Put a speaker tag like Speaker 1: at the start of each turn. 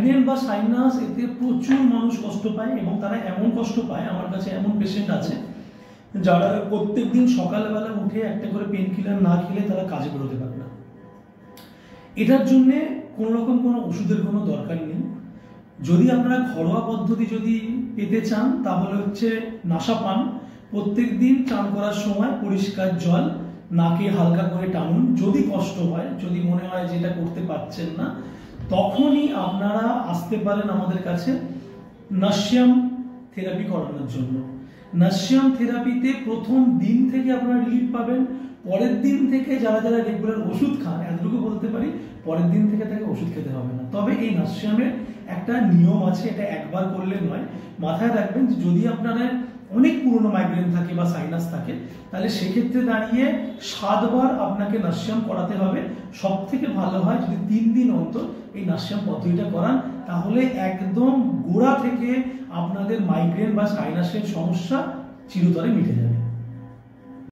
Speaker 1: Migraine বা sinus এতে প্রচুর মানুষ কষ্ট পায়, এবং তারা এমন কষ্ট পায়, আমার কাছে এমন পেশেন্ট আছে যারা প্রত্যেকদিন সকালবেলা উঠে একটা করে পেন কিলার না খেলে তারা কাজে বেরোতে পারে না। এটার জন্যে কোনো রকম কোনো ওষুধের কোনো দরকার নেই। যদি আপনারা ঘরোয়া পদ্ধতি যদি পেতে চান তাহলে হচ্ছে নাসা পান। প্রত্যেক দিন চান করার সময় পরিষ্কার জল নাকে হালকা করে টানুন। যদি কষ্ট হয়, যদি মনে হয় যে এটা করতে পারছেন না, তখনই আপনারা আসতে পারেন আমাদের কাছে নাসিয়াম থেরাপি করানোর জন্য। নাসিয়াম থেরাপিতে প্রথম দিন থেকে আপনারা রিলিফ পাবেন। পরের দিন থেকে যারা যারা রেগুলার ওষুধ খান, এতটুকু বলতে পারি, পরের দিন থেকে তাকে ওষুধ খেতে হবে না। তবে এই নাসিয়ামের একটা নিয়ম আছে, এটা একবার করলে নয়। মাথায় রাখবেন যে যদি আপনারা অনেক পুরনো মাইগ্রেন থাকে বা সাইনাস থাকে, তাহলে সেক্ষেত্রে দাঁড়িয়ে 7 বার আপনাকে নাসিয়াম করাতে হবে। সব থেকে ভালো হয় যদি 3 দিন অন্তর এই নাসিয়াম পদ্ধতিটা করান, তাহলে একদম গোড়া থেকে আপনাদের মাইগ্রেন বা সাইনাসের সমস্যা চিরতরে মিটে যাবে।